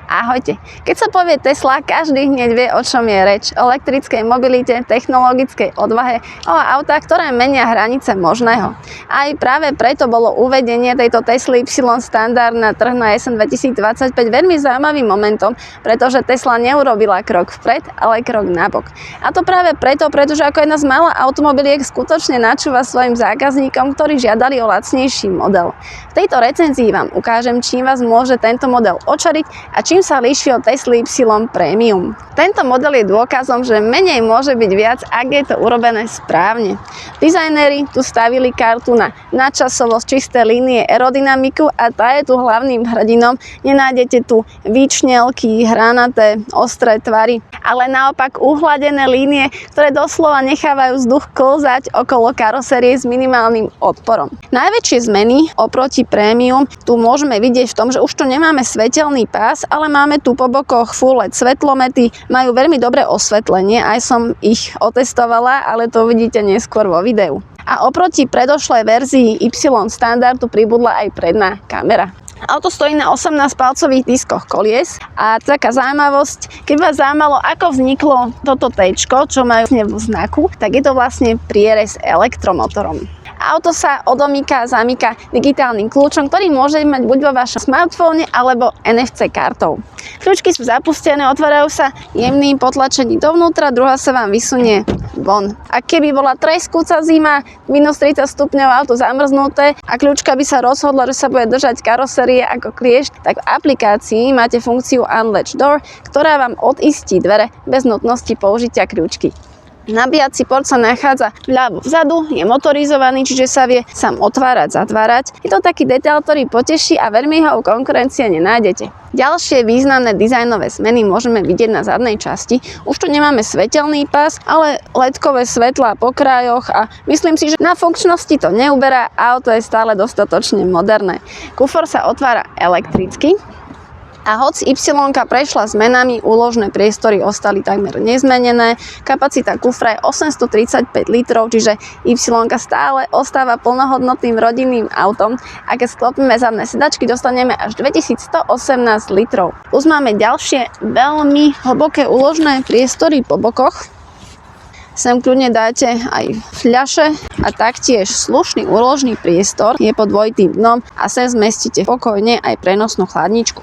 Ahojte. Keď sa povie Tesla, každý hneď vie, o čom je reč. O elektrickej mobilite, technologickej odvahe, o autách, ktoré menia hranice možného. Aj práve preto bolo uvedenie tejto Tesly Y Standard na trh na jeseň 2025 veľmi zaujímavým momentom, pretože Tesla neurobila krok vpred, ale krok nabok. A to práve preto, pretože ako jedna z mála automobiliek skutočne načúva svojim zákazníkom, ktorí žiadali o lacnejší model. V tejto recenzii vám ukážem, čím vás môže tento model očariť a čím sa líši od Tesly Y Premium. Tento model je dôkazom, že menej môže byť viac, ak je to urobené správne. Dizajnéri tu stavili kartu na nadčasovosť, čisté línie, aerodynamiku a tá je tu hlavným hrdinom. Nenájdete tu výčnelky, hranaté, ostré tvary, ale naopak uhladené línie, ktoré doslova nechávajú vzduch klzať okolo karosérie s minimálnym odporom. Najväčšie zmeny oproti Premium tu môžeme vidieť v tom, že už tu nemáme svetelný pás, ale máme tu po bokoch full LED svetlomety, majú veľmi dobré osvetlenie, aj som ich otestovala, ale to uvidíte neskôr vo videu. A oproti predošlej verzii Y Standardu pribudla aj predná kamera. Auto stojí na 18-palcových diskoch kolies a taká zaujímavosť, keď vás zaujímalo, ako vzniklo toto T-čko, čo majú v znaku, tak je to vlastne prierez elektromotorom. Auto sa odomýka a zamýka digitálnym kľúčom, ktorý môže mať buď vo vašom smartfóne alebo NFC kartou. Kľúčky sú zapustené, otvárajú sa jemným potlačením dovnútra, druhá sa vám vysunie von. A keby bola treskúca zima, minus 30 stupňov, auto zamrznuté a kľúčka by sa rozhodla, že sa bude držať karosérie ako kliešť, tak v aplikácii máte funkciu Unlatch Door, ktorá vám odistí dvere bez nutnosti použitia kľúčky. Nabíjací port sa nachádza vľavo vzadu, je motorizovaný, čiže sa vie sám otvárať, zatvárať. Je to taký detail, ktorý poteší a veľmi ho u konkurencie nenájdete. Ďalšie významné dizajnové zmeny môžeme vidieť na zadnej časti. Už tu nemáme svetelný pás, ale LED-kové svetlá po krajoch a myslím si, že na funkčnosti to neuberá a auto je stále dostatočne moderné. Kufor sa otvára elektricky. A hoci Y prešla zmenami, úložné priestory ostali takmer nezmenené. Kapacita kufra je 835 litrov, čiže Y stále ostáva plnohodnotným rodinným autom. A keď sklopíme zadné sedačky, dostaneme až 2118 litrov. Plus máme ďalšie veľmi hlboké úložné priestory po bokoch. Sem kľudne dáte aj fľaše a taktiež slušný úložný priestor je pod dvojitým dnom a sem zmestíte pokojne aj prenosnú chladničku.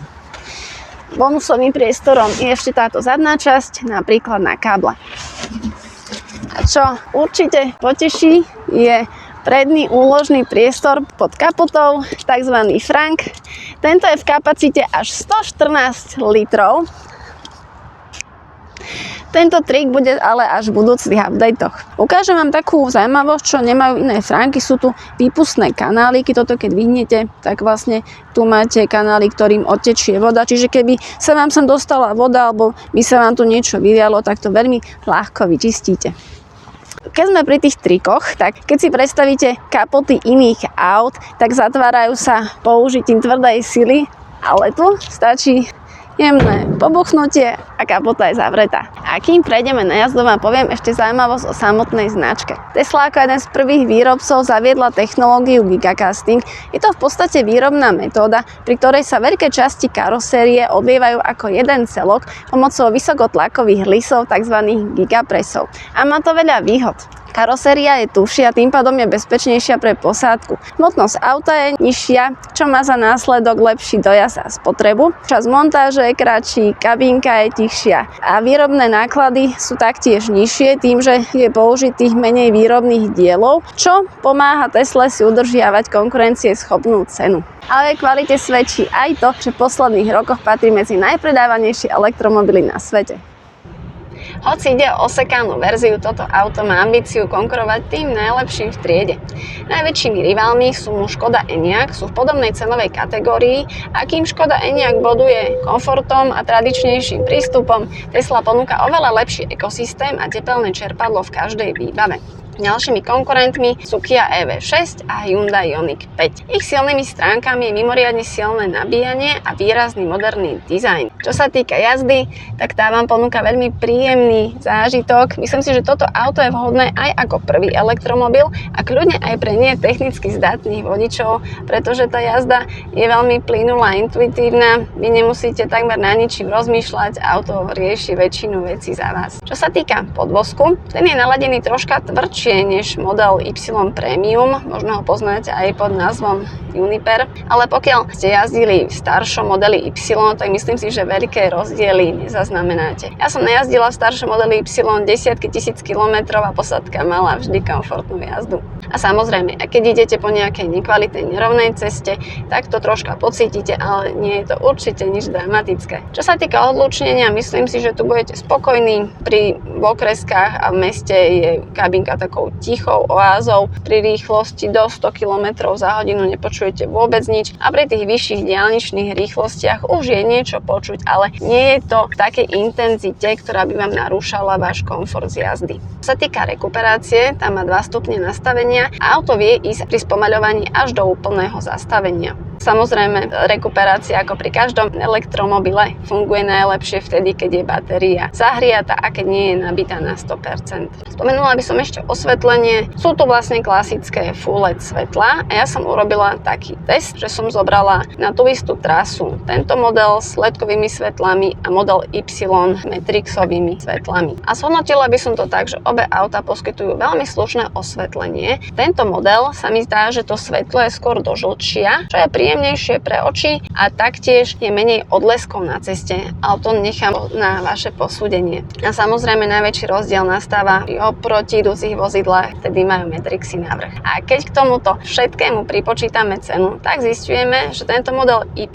Bonusovým priestorom je ešte táto zadná časť, napríklad na káble. A čo určite poteší, je predný úložný priestor pod kapotou, tzv. Frank. Tento je v kapacite až 114 litrov. Tento trik bude ale až v budúcich updatech. Ukážem vám takú zaujímavosť, čo nemajú iné Franky. Sú tu výpustné kanáliky. Toto keď vyhnete, tak vlastne tu máte kanály, ktorým odtečie voda. Čiže keby sa vám sem dostala voda, alebo by sa vám tu niečo vylialo, tak to veľmi ľahko vyčistíte. Keď sme pri tých trikoch, tak keď si predstavíte kapoty iných aut, tak zatvárajú sa použitím tvrdej sily, ale tu stačí jemné pobuchnutie a kapota je zavretá. A kým prejdeme na jazdu, vám poviem ešte zaujímavosť o samotnej značke. Tesla ako jeden z prvých výrobcov zaviedla technológiu gigacasting. Je to v podstate výrobná metóda, pri ktorej sa veľké časti karosérie odlievajú ako jeden celok pomocou vysokotlakových lisov, tzv. Gigapresov. A má to veľa výhod. Karoséria je tuššia, tým pádom je bezpečnejšia pre posádku. Hmotnosť auta je nižšia, čo má za následok lepší dojazd a spotrebu. Čas montáže je kratší, kabínka je tichšia a výrobné náklady sú taktiež nižšie tým, že je použitých menej výrobných dielov, čo pomáha Tesle si udržiavať konkurencieschopnú cenu. Ale kvalite svedčí aj to, že v posledných rokoch patrí medzi najpredávanejšie elektromobily na svete. Hoci ide o osekanú verziu, toto auto má ambíciu konkurovať tým najlepším v triede. Najväčšími rivalmi sú mu Škoda Enyaq, sú v podobnej cenovej kategórii a kým Škoda Enyaq boduje komfortom a tradičnejším prístupom, Tesla ponúka oveľa lepší ekosystém a tepelné čerpadlo v každej výbave. Ďalšími konkurentmi sú Kia EV6 a Hyundai Ioniq 5. Ich silnými stránkami je mimoriadne silné nabíjanie a výrazný moderný dizajn. Čo sa týka jazdy, tak tá vám ponúka veľmi príjemný zážitok. Myslím si, že toto auto je vhodné aj ako prvý elektromobil a kľudne aj pre nie technicky zdatných vodičov, pretože tá jazda je veľmi plynulá a intuitívna. Vy nemusíte takmer na ničím rozmýšľať, auto rieši väčšinu vecí za vás. Čo sa týka podvozku, ten je naladený troška tvrdšie než model Y Premium, možno ho poznáte aj pod názvom Juniper, ale pokiaľ ste jazdili v staršom modeli Y, tak myslím si, že veľké rozdiely nezaznamenáte. Ja som najazdila v staršom modeli Y desiatky tisíc kilometrov a posádka mala vždy komfortnú jazdu. A samozrejme, a keď idete po nejakej nekvalitnej nerovnej ceste, tak to troška pocítite, ale nie je to určite nič dramatické. Čo sa týka odlúčnenia, myslím si, že tu budete spokojní. Pri okreskách a v meste je kabinka takou tichou oázou. Pri rýchlosti do 100 km za hodinu nepočujete vôbec nič a pri tých vyšších diaľničných rýchlostiach už je niečo počuť, ale nie je to v takej intenzite, ktorá by vám narúšala váš komfort z jazdy. Čo sa týka rekuperácie, tam má 2 stupne nastavenia a auto vie ísť pri spomaľovaní až do úplného zastavenia. Samozrejme, rekuperácia ako pri každom elektromobile funguje najlepšie vtedy, keď je batéria zahriata a keď nie je nabitá na 100%. Spomenula by som ešte osvetlenie. Sú to vlastne klasické full LED svetlá a ja som urobila taký test, že som zobrala na tú istú trasu tento model s LED-kovými svetlami a model Y Matrixovými svetlami. A zhodnotila by som to tak, že obe auta poskytujú veľmi slušné osvetlenie. Tento model sa mi zdá, že to svetlo je skôr do žlčia, čo je príjemnejšie pre oči a taktiež je menej odleskov na ceste, ale to nechám na vaše posúdenie. A samozrejme najväčší rozdiel nastáva oproti idúcich vozidlách, vtedy majú Matrixy navrch. A keď k tomuto všetkému pripočítame cenu, tak zistujeme, že tento model Y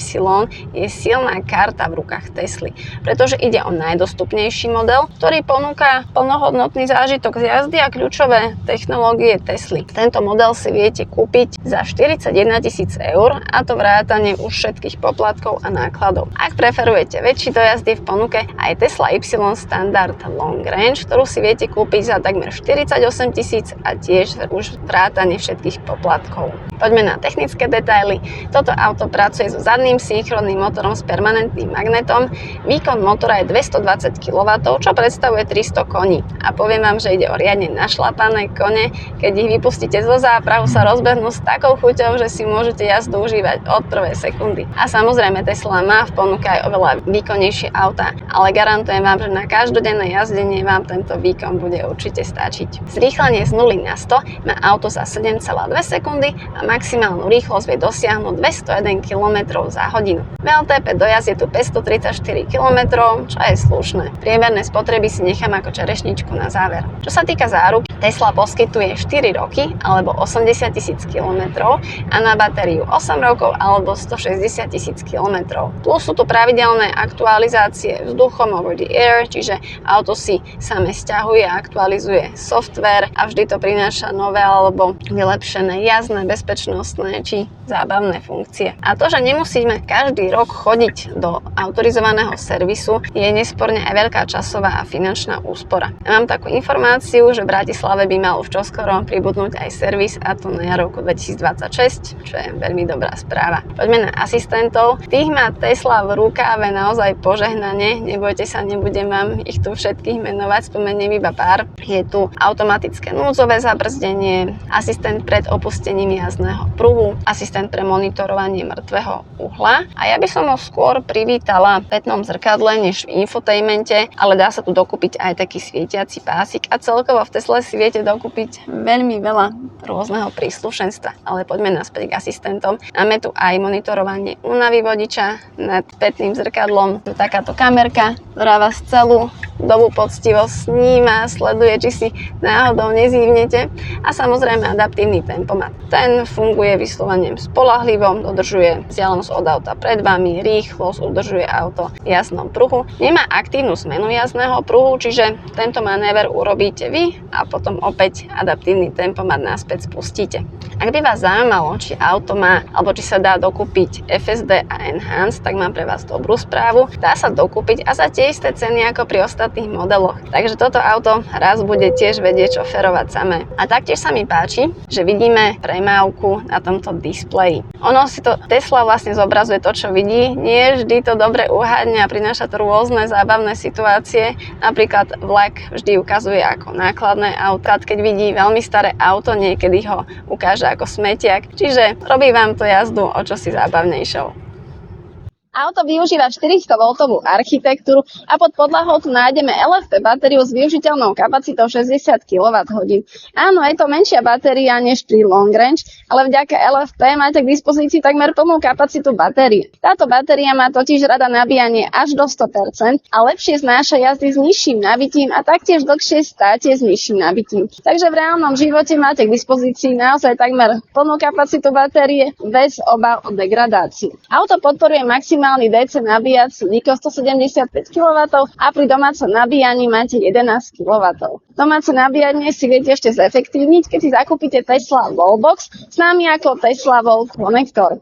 je silná karta v rukách Tesly, pretože ide o najdostupnejší model, ktorý ponúka plnohodnotný zážitok z jazdy a kľúčové technológie Tesly. Tento model si viete kúpiť za 41 000 eur a to vrátane už všetkých poplatkov a nákladov. Ak preferujete väčší dojazdy, v ponuke aj Tesla Y Standard Long Range, ktorú si viete kúpiť za takmer 48 000 a tiež už vrátane všetkých poplatkov. Poďme na technické detaily. Toto auto pracuje so zadným synchronným motorom s permanentným magnetom. Výkon motora je 220 kW, čo predstavuje 300 koní. A poviem vám, že ide o riadne našlapané kone. Keď ich vypustíte zo záprahu, sa rozbehnú s takou chuťou, že si môžete jazdu užívať od prvej sekundy. A samozrejme Tesla má v ponuke aj oveľa výkonnejšie auta, ale garantujem vám, že na každodenné jazdenie vám tento výkon bude určite stačiť. Zrýchlenie z 0 na 100 má auto za 7,2 sekundy a maximálnu rýchlosť vie dosiahnuť 201 km za hodinu. VLTP dojazd je tu 534 km, čo je slušné. Priemerné spotreby si nechám ako čerešničku na záver. Čo sa týka záruk, Tesla poskytuje 4 roky alebo 80 000 km a na batériu 8 rokov alebo 160 000 km. Plus sú tu pravidelné aktualizácie vzduchom over the air, čiže auto si same sťahuje a aktualizuje software a vždy to prináša nové alebo vylepšené jazdné, bezpečnostné či zábavné funkcie. A to, že nemusíme každý rok chodiť do autorizovaného servisu, je nesporne aj veľká časová a finančná úspora. Ja mám takú informáciu, že v Bratislave by mal už čoskoro pribudnúť aj servis, a to na jar roku 2026, čo je veľmi dobrá správa. Poďme na asistentov. Tých má Tesla v rukáve naozaj požehnanie. Nebojte sa, nebudem vám ich tu všetkých menovať, spomeniem iba pár. Je tu automatické núdzové zabrzdenie, asistent pred opustením jazdného pruhu, asistent pre monitorovanie mŕtvého uhla. A ja by som ho skôr privítala v pätnom zrkadle než v infotainmente, ale dá sa tu dokúpiť aj taký svietiaci pásik a celkovo v Tesle si viete dokúpiť veľmi veľa rôzneho príslušenstva. Ale poďme naspäť k asistentom. Máme tu aj monitorovanie únavy vodiča nad pätným zrkadlom. Tu takáto kamerka, ktorá vás celú dobu poctivo sníma, sleduje, či si náhodou nezívnete a samozrejme adaptívny tempomat. Ten funguje vyslovene spoľahlivo, dodržuje vzdialenosť od auta pred vami, rýchlosť, udržuje auto v jasnom pruhu. Nemá aktívnu zmenu jazdného pruhu, čiže tento manéver urobíte vy a potom opäť adaptívny tempomat naspäť spustíte. Ak by vás zaujímalo, či auto má alebo či sa dá dokúpiť FSD a Enhance, tak mám pre vás dobrú správu. Dá sa dokúpiť a za tie isté ceny ako pri ostatných ostatných modeloch. Takže toto auto raz bude tiež vedieť šoferovať samé. A taktiež sa mi páči, že vidíme premávku na tomto displeji. Ono si to Tesla vlastne zobrazuje to, čo vidí. Nie vždy to dobre uhádne a prináša to rôzne zábavné situácie. Napríklad vlak vždy ukazuje ako nákladné auto. Keď vidí veľmi staré auto, niekedy ho ukáže ako smetiak. Čiže robí vám to jazdu o čosi zábavnejšou. Auto využíva 400V architektúru a pod podlahou tu nájdeme LFP batériu s využiteľnou kapacitou 60 kWh. Áno, je to menšia batéria než pri long range, ale vďaka LFP máte k dispozícii takmer plnú kapacitu batérie. Táto batéria má totiž rada nabíjanie až do 100% a lepšie znáša jazdy s nižším nabitím a taktiež dlhšie státie s nižším nabitím. Takže v reálnom živote máte k dispozícii naozaj takmer plnú kapacitu batérie bez obav o degradáciu. Auto podporuje maximálny DC nabíjací výkon 175 kW a pri domácom nabíjaní máte 11 kW. Domáce nabíjanie si viete ešte zefektívniť, keď si zakúpite Tesla Wallbox s nami ako Tesla Wall Connector.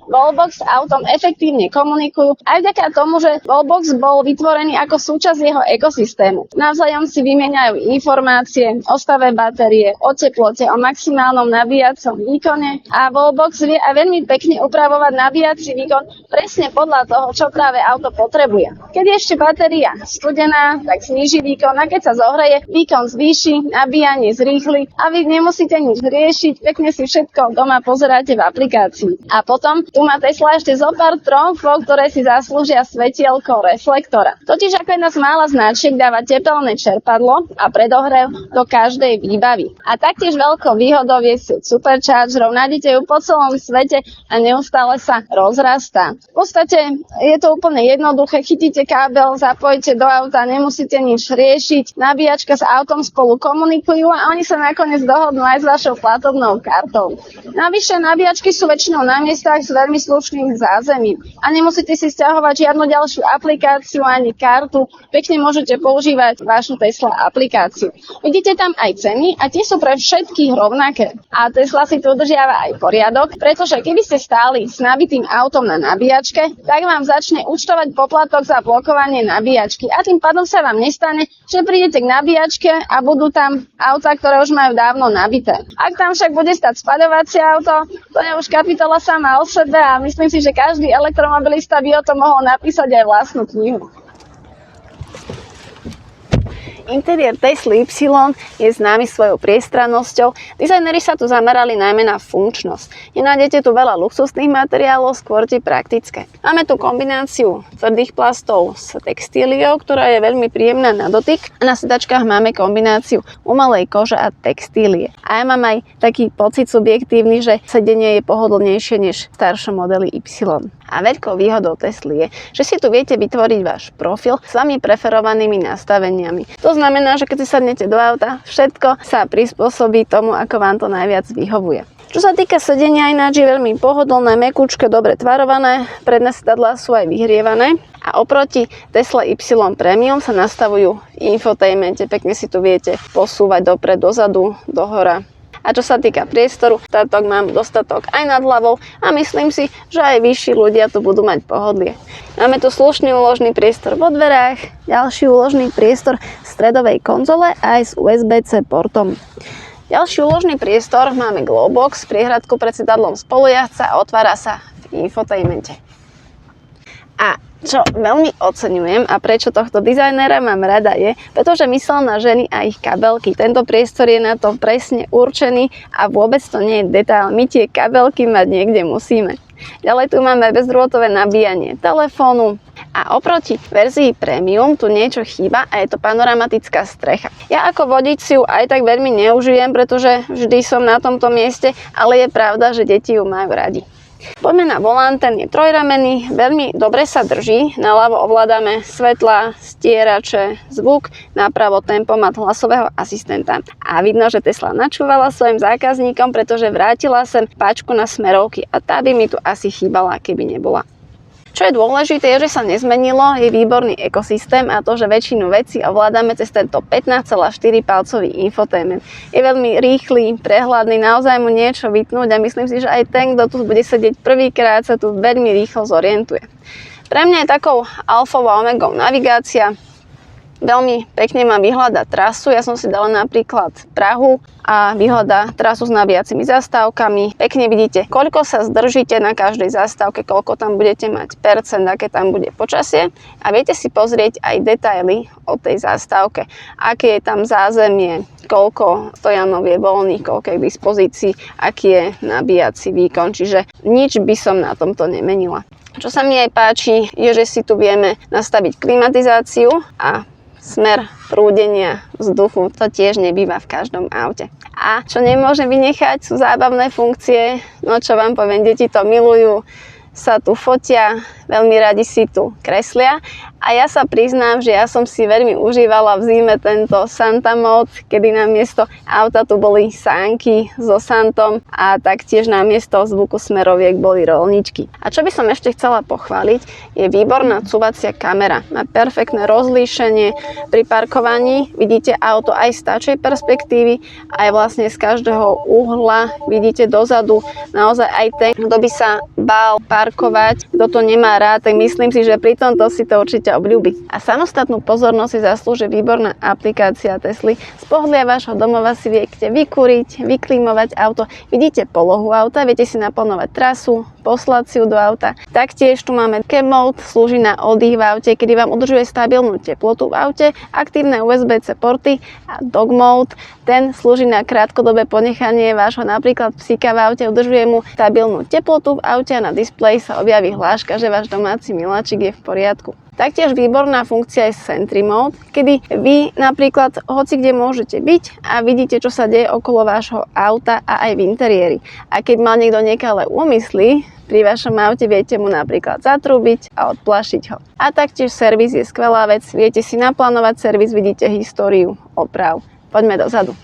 Wallbox s autom efektívne komunikujú aj vďaka tomu, že Wallbox bol vytvorený ako súčasť jeho ekosystému. Navzájom si vymieňajú informácie o stave batérie, o teplote, o maximálnom nabíjacom výkone a Wallbox vie aj veľmi pekne upravovať nabíjací výkon presne podľa toho, čo práve auto potrebuje. Keď je ešte batéria studená, tak zníži výkon a keď sa zohreje, výkon zvýši, nabíjanie zrýchli a vy nemusíte nič riešiť, pekne si všetko doma pozeráte v aplikácii. A potom tu má Tesla ešte zo pár tromfov, ktoré si zaslúžia svetielko reflektora. Totiž ako jedna z mála značiek dáva tepelné čerpadlo a predohrev do každej výbavy. A taktiež veľkou výhodou je sieť superchargerov, nájdete ju po celom svete a neustále sa rozrastá. V podstate je to úplne jednoduché, chytíte kábel, zapojíte do auta, nemusíte nič riešiť, nabíjačka s autom spolu komunikujú a oni sa nakoniec dohodnú aj s vašou platobnou kartou. Navyše nabíjačky sú väčšinou na miestach s veľmi slušným zázemím a nemusíte si sťahovať žiadnu ďalšiu aplikáciu ani kartu, pekne môžete používať vašu Tesla aplikáciu. Vidíte tam aj ceny a tie sú pre všetkých rovnaké. A Tesla si tu udržiava aj poriadok, pretože keby ste stáli s nabitým autom na nabíjačke, tak vám začne účtovať poplatok za blokovanie nabíjačky a tým pádom sa vám nestane, že prídete k nabíjačke a budú tam autá, ktoré už majú dávno nabité. Ak tam však bude stať spaľovacie auto, to je už kapitola sama o sebe a myslím si, že každý elektromobilista by o tom mohol napísať aj vlastnú knihu. Interiér Tesly Y je známy svojou priestrannosťou. Dizajneri sa tu zamerali najmä na funkčnosť. Nenájdete tu veľa luxusných materiálov, skôr tie praktické. Máme tu kombináciu tvrdých plastov s textíliou, ktorá je veľmi príjemná na dotyk. A na sedačkách máme kombináciu umelej kože a textílie. A ja mám aj taký pocit subjektívny, že sedenie je pohodlnejšie než v staršom modeli Y. A veľkou výhodou Tesly je, že si tu viete vytvoriť váš profil s vami preferovanými nastaveniami. To znamená, že keď si sadnete do auta, všetko sa prispôsobí tomu, ako vám to najviac vyhovuje. Čo sa týka sedenia, ináč je veľmi pohodlné, mäkúčke, dobre tvarované, predné sedadlá sú aj vyhrievané a oproti Tesla Y Premium sa nastavujú v infotainmente, pekne si tu viete posúvať dopred, dozadu, dohora. A čo sa týka priestoru, táto mám dostatok aj nad hlavou a myslím si, že aj vyšší ľudia tu budú mať pohodlie. Máme tu slušný úložný priestor vo dverách, ďalší úložný priestor v stredovej konzole aj s USB-C portom. Ďalší úložný priestor máme Glowbox, priehradku pred sedadlom spolujazdca a otvára sa v infotainmente. A čo veľmi oceňujem a prečo tohto dizajnera mám rada je, pretože myslel na ženy a ich kabelky. Tento priestor je na to presne určený a vôbec to nie je detail. My tie kabelky mať niekde musíme. Ďalej tu máme bezdrôtové nabíjanie telefónu a oproti verzii Premium tu niečo chýba a je to panoramatická strecha. Ja ako vodič si ju aj tak veľmi neužijem, pretože vždy som na tomto mieste, ale je pravda, že deti ju majú radi. Poďme na volant, ten je trojramenný, veľmi dobre sa drží, naľavo ovládame svetla, stierače, zvuk, napravo tempomat hlasového asistenta. A vidno, že Tesla načúvala svojim zákazníkom, pretože vrátila sem páčku na smerovky a tá by mi tu asi chýbala, keby nebola. Čo je dôležité, je, že sa nezmenilo, je výborný ekosystém a to, že väčšinu vecí ovládame cez tento 15,4 palcový infotainment. Je veľmi rýchly, prehľadný, naozaj mu niečo vypnúť a myslím si, že aj ten, kto tu bude sedieť prvýkrát, sa tu veľmi rýchlo zorientuje. Pre mňa je takou alfou a omegou navigácia. Veľmi pekne má vyhľadá trasu. Ja som si dala napríklad Prahu a vyhľadá trasu s nabíjacími zastávkami. Pekne vidíte, koľko sa zdržíte na každej zastávke, koľko tam budete mať percent, aké tam bude počasie a viete si pozrieť aj detaily o tej zastávke. Aké je tam zázemie, koľko stojanov je voľných, koľko je k dispozícii, aký je nabíjací výkon. Čiže nič by som na tomto nemenila. Čo sa mi aj páči, je, že si tu vieme nastaviť klimatizáciu a smer prúdenia vzduchu. To tiež nebýva v každom aute. A čo nemôžem vynechať, sú zábavné funkcie. No čo vám poviem, deti to milujú, sa tu fotia, veľmi radi si tu kreslia. A ja sa priznám, že ja som si veľmi užívala v zime tento Santa Mode, kedy namiesto auta tu boli sánky so Santom a taktiež namiesto zvuku smeroviek boli roľničky. A čo by som ešte chcela pochváliť, je výborná cúvacia kamera. Má perfektné rozlíšenie pri parkovaní. Vidíte auto aj z táčej perspektívy, aj vlastne z každého uhla. Vidíte dozadu. Naozaj aj ten, kto by sa bál parkovať, kto to nemá rád, tak myslím si, že pri tomto si to určite obľúbi. A samostatnú pozornosť si zaslúži výborná aplikácia Tesly. Z pohľadia vášho domova si viete vykúriť, vyklimovať auto. Vidíte polohu auta, viete si naplánovať trasu, poslať si ju do auta. Taktiež tu máme Camp Mode, slúži na oddych v aute, kedy vám udržuje stabilnú teplotu v aute, aktívne USB-C porty a Dog Mode, ten slúži na krátkodobé ponechanie vášho napríklad psíka v aute, udržuje mu stabilnú teplotu v aute a na displeji sa objaví hláška, že váš domáci miláčik je v poriadku. Taktiež výborná funkcia je Sentry Mode, kedy vy napríklad hoci kde môžete byť a vidíte, čo sa deje okolo vášho auta a aj v interiéri. A keď má niekto nekalé úmysly, pri vašom aute viete mu napríklad zatrúbiť a odplašiť ho. A taktiež servis je skvelá vec, viete si naplánovať servis, vidíte históriu oprav. Poďme dozadu.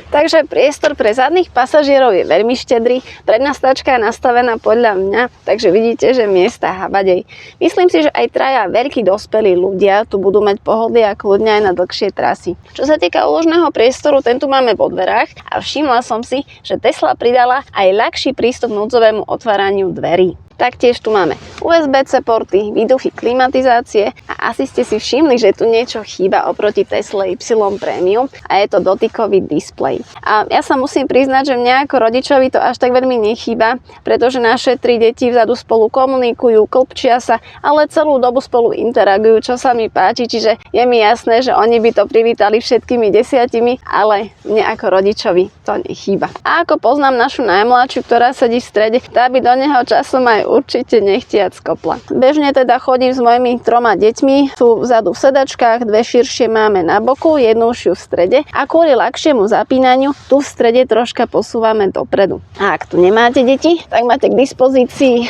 Takže priestor pre zadných pasažierov je veľmi štedrý, predná stĺčka je nastavená podľa mňa, takže vidíte, že miesta habadej. Myslím si, že aj traja veľkí dospelí ľudia tu budú mať pohodlie a kľudne aj na dlhšie trasy. Čo sa týka úložného priestoru, ten tu máme vo dverách a všimla som si, že Tesla pridala aj ľahší prístup k núdzovému otváraniu dverí. Taktiež tu máme USB-C porty, výduchy klimatizácie a asi ste si všimli, že tu niečo chýba oproti Tesla Y Premium a je to dotykový displej. A ja sa musím priznať, že mňa ako rodičovi to až tak veľmi nechýba, pretože naše 3 deti vzadu spolu komunikujú, klpčia sa, ale celú dobu spolu interagujú, čo sa mi páči, čiže je mi jasné, že oni by to privítali všetkými 10, ale mne ako rodičovi to nechýba. A ako poznám našu najmladšiu, ktorá sedí v strede, tá by do neho časom aj určite nechtiac kopla. Bežne teda chodím s mojimi 3 deťmi, sú vzadu v sedačkách, 2 širšie máme na boku, jednu šiu v strede a kvôli ľahšiemu zapínaniu tu v strede troška posúvame dopredu. A ak tu nemáte deti, tak máte k dispozícii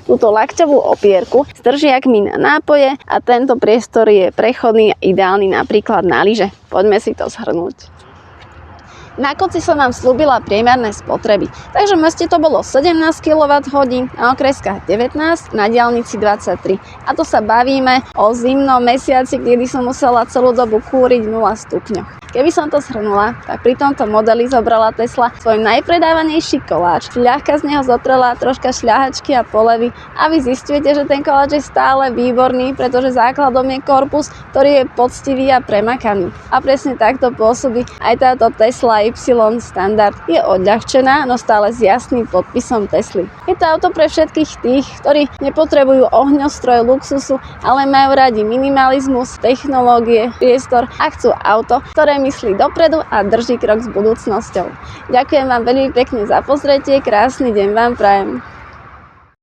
túto lakťovú opierku s držiakmi na nápoje a tento priestor je prechodný a ideálny napríklad na lyže. Poďme si to zhrnúť. Na konci som vám slúbila priemerné spotreby, takže v meste to bolo 17 kWh, na okreskách 19, na diaľnici 23. A to sa bavíme o zimnom mesiaci, kedy som musela celú dobu kúriť v 0 stupňoch. Keby som to zhrnula, tak pri tomto modeli zobrala Tesla svoj najpredávanejší koláč. Ľahka z neho zotrela troška šľahačky a polevy a vy zistíte, že ten koláč je stále výborný, pretože základom je korpus, ktorý je poctivý a premakaný. A presne takto pôsobí aj táto Tesla Y Standard. Je odľahčená, no stále s jasným podpisom Tesly. Je to auto pre všetkých tých, ktorí nepotrebujú ohňostroj luxusu, ale majú radi minimalizmus, technológie, priestor a chcú auto, ktoré myslí dopredu a drží krok s budúcnosťou. Ďakujem vám veľmi pekne za pozretie, krásny deň vám prajem.